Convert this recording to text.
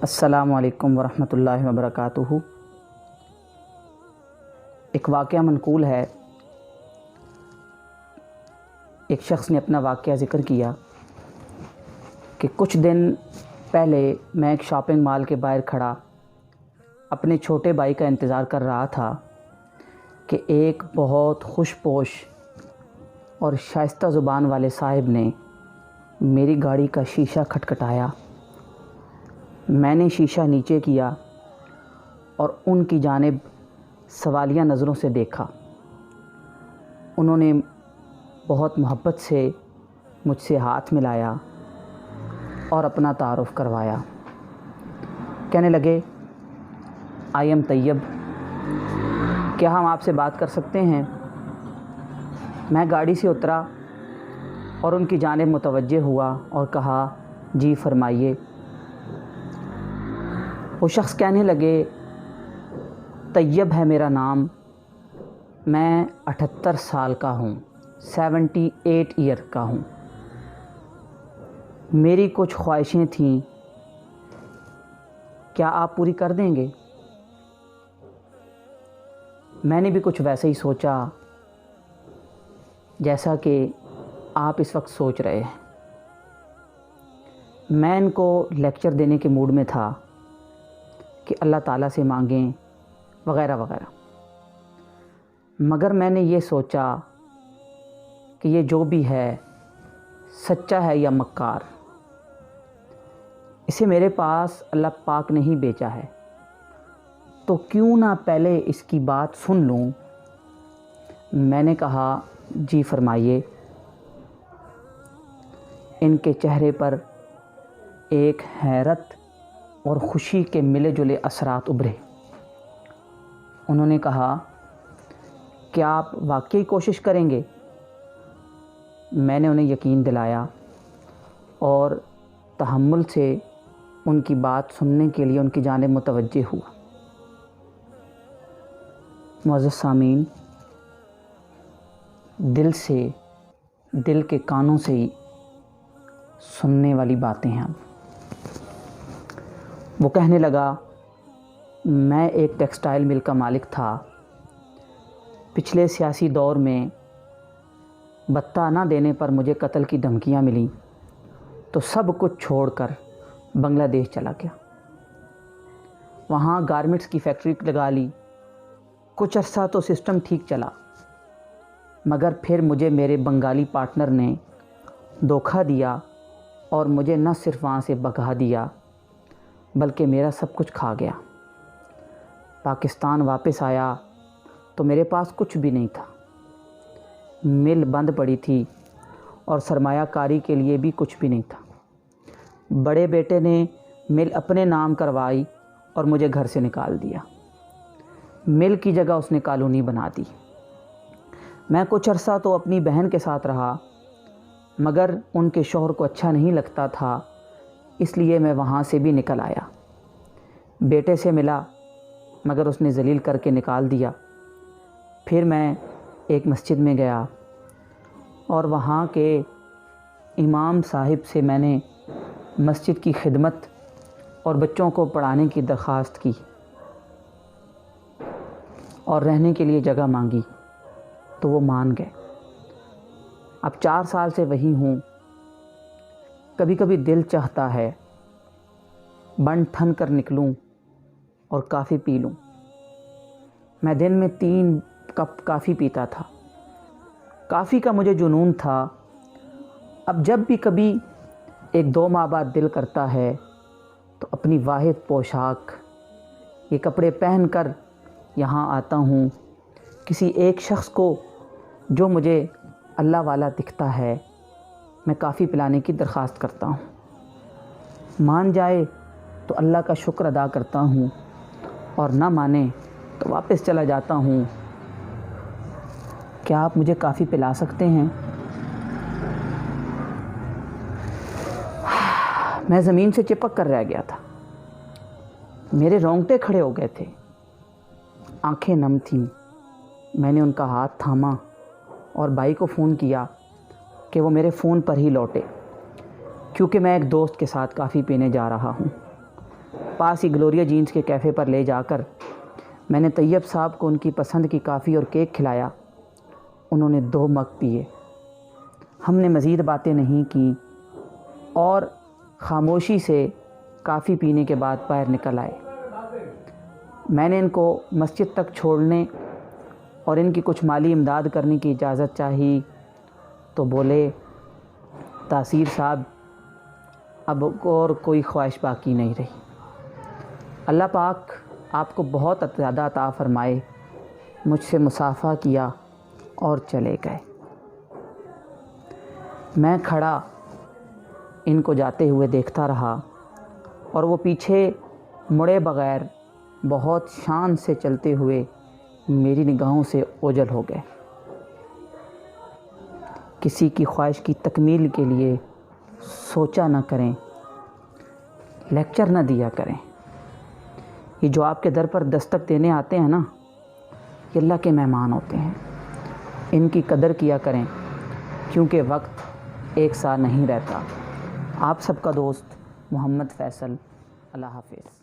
السلام علیکم ورحمۃ اللہ وبرکاتہ۔ ایک واقعہ منقول ہے، ایک شخص نے اپنا واقعہ ذکر کیا کہ کچھ دن پہلے میں ایک شاپنگ مال کے باہر کھڑا اپنے چھوٹے بھائی کا انتظار کر رہا تھا کہ ایک بہت خوش پوش اور شائستہ زبان والے صاحب نے میری گاڑی کا شیشہ کھٹکھٹایا۔ میں نے شیشہ نیچے کیا اور ان کی جانب سوالیہ نظروں سے دیکھا۔ انہوں نے بہت محبت سے مجھ سے ہاتھ ملایا اور اپنا تعارف کروایا۔ کہنے لگے، آئی ایم طیب، کیا ہم آپ سے بات کر سکتے ہیں؟ میں گاڑی سے اترا اور ان کی جانب متوجہ ہوا اور کہا، جی فرمائیے۔ وہ شخص کہنے لگے، طیب ہے میرا نام، میں 78 سال کا ہوں، 78 ایئر کا ہوں۔ میری کچھ خواہشیں تھیں، کیا آپ پوری کر دیں گے؟ میں نے بھی کچھ ویسا ہی سوچا جیسا کہ آپ اس وقت سوچ رہے ہیں۔ میں ان کو لیکچر دینے کے موڈ میں تھا کہ اللہ تعالیٰ سے مانگیں وغیرہ وغیرہ، مگر میں نے یہ سوچا کہ یہ جو بھی ہے سچا ہے یا مکار، اسے میرے پاس اللہ پاک نے ہی بھیجا ہے، تو کیوں نہ پہلے اس کی بات سن لوں۔ میں نے کہا، جی فرمائیے۔ ان کے چہرے پر ایک حیرت اور خوشی کے ملے جلے اثرات ابھرے۔ انہوں نے کہا، کیا آپ واقعی کوشش کریں گے؟ میں نے انہیں یقین دلایا اور تحمل سے ان کی بات سننے کے لیے ان کی جانب متوجہ ہوا۔ معزز سامعین، دل کے کانوں سے ہی سننے والی باتیں ہیں۔ وہ کہنے لگا، میں ایک ٹیکسٹائل مل کا مالک تھا۔ پچھلے سیاسی دور میں بتہ نہ دینے پر مجھے قتل کی دھمکیاں ملیں، تو سب کچھ چھوڑ کر بنگلہ دیش چلا گیا۔ وہاں گارمنٹس کی فیکٹری لگا لی۔ کچھ عرصہ تو سسٹم ٹھیک چلا، مگر پھر مجھے میرے بنگالی پارٹنر نے دھوکہ دیا اور مجھے نہ صرف وہاں سے بھگا دیا بلکہ میرا سب کچھ کھا گیا۔ پاکستان واپس آیا تو میرے پاس کچھ بھی نہیں تھا۔ مل بند پڑی تھی اور سرمایہ کاری کے لیے بھی کچھ بھی نہیں تھا۔ بڑے بیٹے نے مل اپنے نام کروائی اور مجھے گھر سے نکال دیا۔ مل کی جگہ اس نے کالونی بنا دی۔ میں کچھ عرصہ تو اپنی بہن کے ساتھ رہا، مگر ان کے شوہر کو اچھا نہیں لگتا تھا، اس لیے میں وہاں سے بھی نکل آیا۔ بیٹے سے ملا، مگر اس نے ذلیل کر کے نکال دیا۔ پھر میں ایک مسجد میں گیا اور وہاں کے امام صاحب سے میں نے مسجد کی خدمت اور بچوں کو پڑھانے کی درخواست کی اور رہنے کے لیے جگہ مانگی، تو وہ مان گئے۔ اب 4 سال سے وہی ہوں۔ کبھی کبھی دل چاہتا ہے بن ٹھن کر نکلوں اور کافی پی لوں۔ میں دن میں 3 کپ کافی پیتا تھا۔ کافی کا مجھے جنون تھا۔ اب جب بھی کبھی 1-2 ماہ بعد دل کرتا ہے تو اپنی واحد پوشاک، یہ کپڑے پہن کر یہاں آتا ہوں۔ کسی ایک شخص کو جو مجھے اللہ والا دکھتا ہے، میں کافی پلانے کی درخواست کرتا ہوں۔ مان جائے تو اللہ کا شکر ادا کرتا ہوں، اور نہ مانے تو واپس چلا جاتا ہوں۔ کیا آپ مجھے کافی پلا سکتے ہیں؟ میں زمین سے چپک کر رہ گیا تھا۔ میرے رونگٹے کھڑے ہو گئے تھے، آنکھیں نم تھیں۔ میں نے ان کا ہاتھ تھاما اور بھائی کو فون کیا کہ وہ میرے فون پر ہی لوٹے، کیونکہ میں ایک دوست کے ساتھ کافی پینے جا رہا ہوں۔ پاس ہی گلوریا جینز کے کیفے پر لے جا کر میں نے طیب صاحب کو ان کی پسند کی کافی اور کیک کھلایا۔ انہوں نے 2 مگ پیے۔ ہم نے مزید باتیں نہیں کیں اور خاموشی سے کافی پینے کے بعد باہر نکل آئے۔ میں نے ان کو مسجد تک چھوڑنے اور ان کی کچھ مالی امداد کرنے کی اجازت چاہی تو بولے، تاثیر صاحب اب اور کوئی خواہش باقی نہیں رہی، اللہ پاک آپ کو بہت زیادہ عطا فرمائے۔ مجھ سے مصافحہ کیا اور چلے گئے۔ میں کھڑا ان کو جاتے ہوئے دیکھتا رہا اور وہ پیچھے مڑے بغیر بہت شان سے چلتے ہوئے میری نگاہوں سے اوجھل ہو گئے۔ کسی کی خواہش کی تکمیل کے لیے سوچا نہ کریں، لیکچر نہ دیا کریں۔ یہ جو آپ کے در پر دستک دینے آتے ہیں نا، یہ اللہ کے مہمان ہوتے ہیں، ان کی قدر کیا کریں، کیونکہ وقت ایک سا نہیں رہتا۔ آپ سب کا دوست محمد فیصل، اللہ حافظ۔